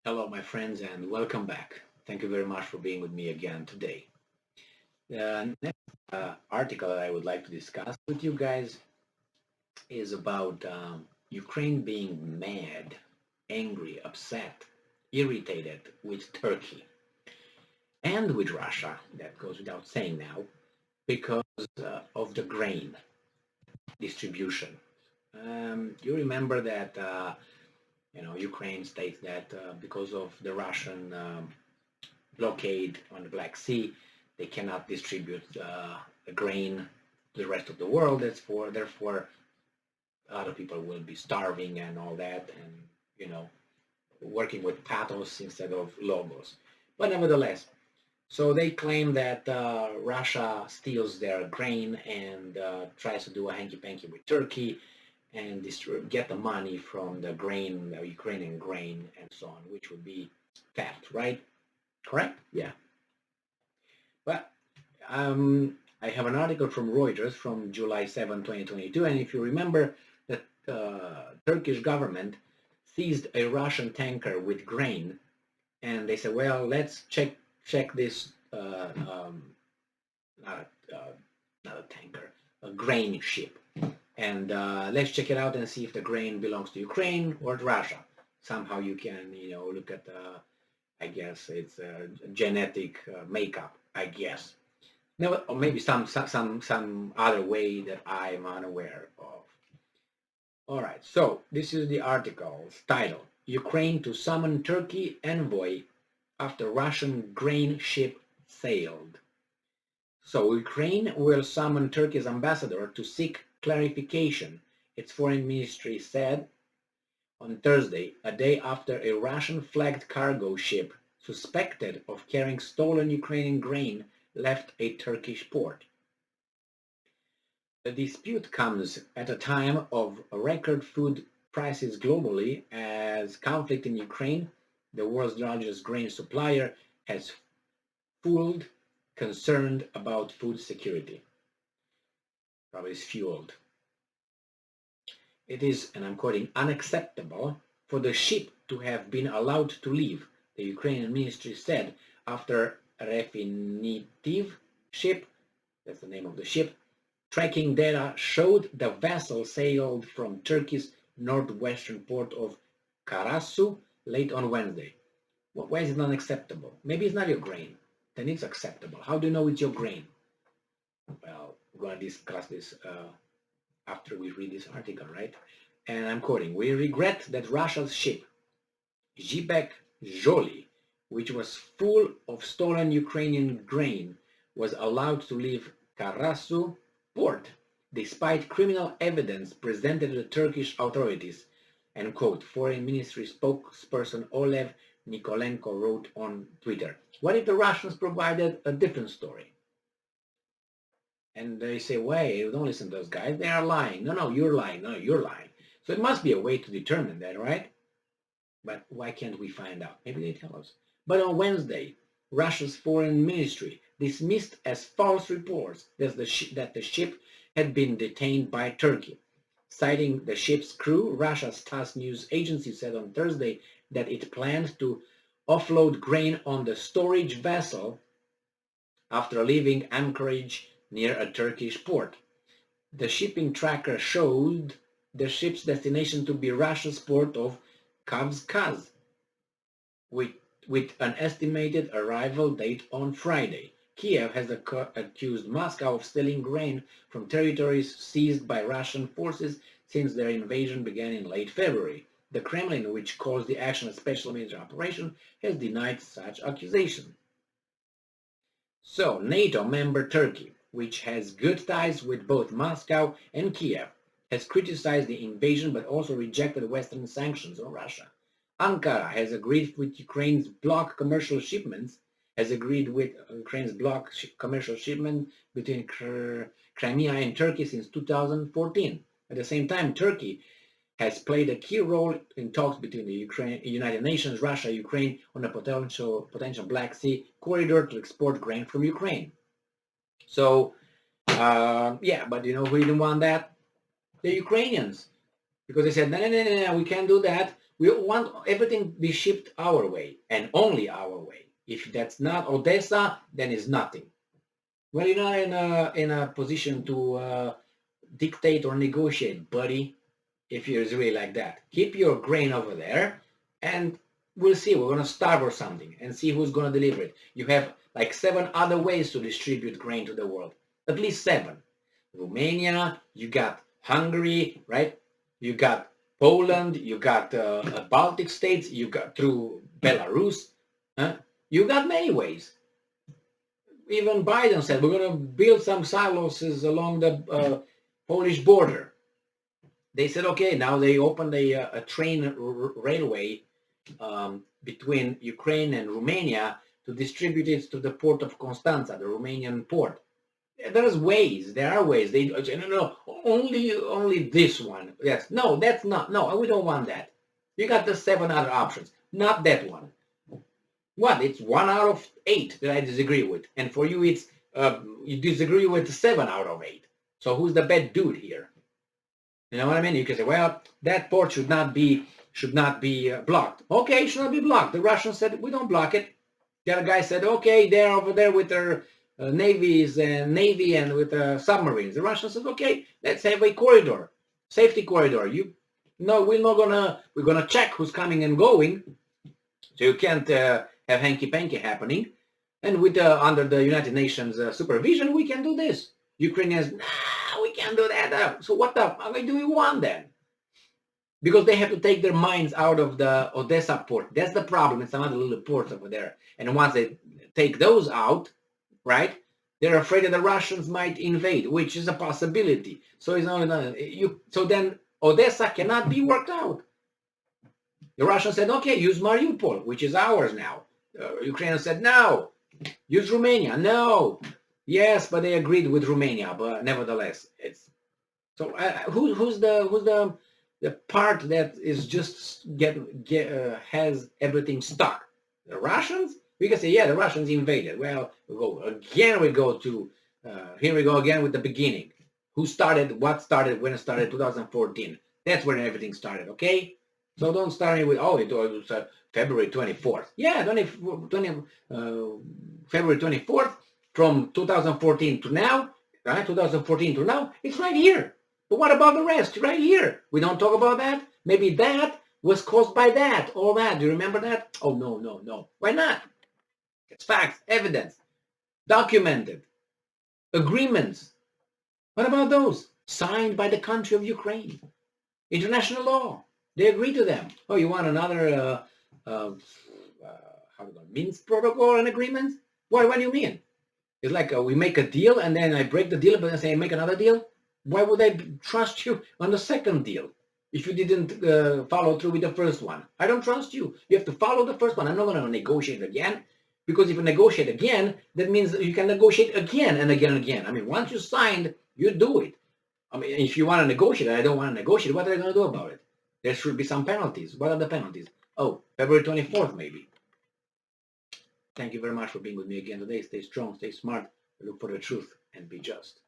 Hello, my friends, and welcome back. Thank you very much for being with me again today. The next article that I would like to discuss with you guys is about Ukraine being mad, angry, upset, irritated with Turkey and with Russia. That goes without saying now, because of the grain distribution. You remember that Ukraine states that because of the Russian blockade on the Black Sea, they cannot distribute grain to the rest of the world. Therefore, a lot of people will be starving and all that, and working with pathos instead of logos. But nevertheless, so they claim that Russia steals their grain and tries to do a hanky-panky with Turkey and get the money from the grain, the Ukrainian grain, and so on, which would be theft, right? Correct? Yeah. But I have an article from Reuters from July 7, 2022, and if you remember, the Turkish government seized a Russian tanker with grain, and they said, well, let's check this, not, not a tanker, a grain ship, and let's check it out and see if the grain belongs to Ukraine or to Russia. Somehow you can, look at the, I guess it's a genetic makeup, I guess. No, or maybe some other way that I'm unaware of. All right, so this is the article's title: Ukraine to summon Turkey envoy after Russian grain ship sailed. So Ukraine will summon Turkey's ambassador to seek clarification, its foreign ministry said on Thursday, a day after a Russian-flagged cargo ship suspected of carrying stolen Ukrainian grain left a Turkish port. The dispute comes at a time of record food prices globally as conflict in Ukraine, the world's largest grain supplier, has fueled concern about food security. Probably is fueled. It is, and I'm quoting, unacceptable for the ship to have been allowed to leave, the Ukrainian ministry said after a Refinitiv ship, that's the name of the ship, tracking data showed the vessel sailed from Turkey's northwestern port of Karasu late on Wednesday. Why is it unacceptable? Maybe it's not your grain. Then it's acceptable. How do you know it's your grain? Well, we're going to discuss this after we read this article, right? And I'm quoting, we regret that Russia's ship, Zhibek Zholi, which was full of stolen Ukrainian grain, was allowed to leave Karasu port despite criminal evidence presented to the Turkish authorities, and quote, Foreign Ministry spokesperson Olev Nikolenko wrote on Twitter. What if the Russians provided a different story? And they say, wait, don't listen to those guys. They are lying. No, you're lying. No, you're lying. So it must be a way to determine that, right? But why can't we find out? Maybe they tell us. But on Wednesday, Russia's foreign ministry dismissed as false reports that the ship had been detained by Turkey. Citing the ship's crew, Russia's TASS news agency said on Thursday that it planned to offload grain on the storage vessel after leaving anchorage near a Turkish port. The shipping tracker showed the ship's destination to be Russia's port of Kavkaz, with an estimated arrival date on Friday. Kiev has accused Moscow of stealing grain from territories seized by Russian forces since their invasion began in late February. The Kremlin, which calls the action a special military operation, has denied such accusation. So, NATO member Turkey, which has good ties with both Moscow and Kiev, has criticized the invasion but also rejected Western sanctions on Russia. Ankara has agreed with Ukraine's bloc commercial shipments, commercial shipment between Crimea and Turkey since 2014. At the same time, Turkey has played a key role in talks between the United Nations, Russia, Ukraine on a potential Black Sea corridor to export grain from Ukraine. So, yeah, but who didn't want that? The Ukrainians, because they said, no, we can't do that. We want everything be shipped our way and only our way. If that's not Odessa, then it's nothing. Well, you're not in a position to dictate or negotiate, buddy. If you're really like that, keep your grain over there, and we'll see. We're gonna starve or something, and see who's gonna deliver it. You have like 7 other ways to distribute grain to the world. At least 7. Romania, you got Hungary, right? You got Poland, you got Baltic states, you got through Belarus. Huh? You got many ways. Even Biden said we're going to build some silos along the Polish border. They said, okay, now they opened a train railway between Ukraine and Romania to distribute it to the port of Constanța, the Romanian port. There's ways. There are ways. They say, no, only this one. Yes, no, that's not. No, we don't want that. You got the 7 other options, not that one. What? It's 1 out of 8 that I disagree with, and for you, it's you disagree with 7 out of 8. So who's the bad dude here? You know what I mean? You can say, well, that port should not be blocked. Okay, it should not be blocked. The Russians said we don't block it. The other guy said, okay, they're over there with their navy and with submarines. The Russians said, okay, let's have a corridor, safety corridor. We're gonna check who's coming and going, so you can't have hanky-panky happening. And with under the United Nations supervision, we can do this. Ukrainians, nah, we can't do that. So what do we want then? Because they have to take their minds out of the Odessa port. That's the problem. It's another little port over there. And once they take those out, right, they're afraid that the Russians might invade, which is a possibility. So so then Odessa cannot be worked out. The Russians said, okay, use Mariupol, which is ours now. Ukraine said, no. Use Romania. No. Yes, but they agreed with Romania. But nevertheless, it's so. Who's the part that is just has everything stuck? The Russians? We can say, yeah, the Russians invaded. Well, we go to here we go again with the beginning. Who started? What started? When it started? 2014. That's when everything started. Okay. So don't start with, it was February 24th. Yeah, February 24th from 2014 to now, right? 2014 to now, it's right here. But what about the rest? Right here. We don't talk about that? Maybe that was caused by that, all that. Do you remember that? Oh, no. Why not? It's facts, evidence, documented, agreements. What about those? Signed by the country of Ukraine. International law. They agree to them. Oh, you want another Minsk protocol and agreement? What do you mean? It's like we make a deal and then I break the deal, but I say make another deal. Why would I trust you on the second deal if you didn't follow through with the first one? I don't trust you. You have to follow the first one. I'm not going to negotiate again, because if you negotiate again, that means you can negotiate again and again and again. I mean, once you signed, you do it. I mean, if you want to negotiate, I don't want to negotiate. What are you going to do about it? There should be some penalties. What are the penalties? Oh, February 24th, maybe. Thank you very much for being with me again today. Stay strong, stay smart, look for the truth, and be just.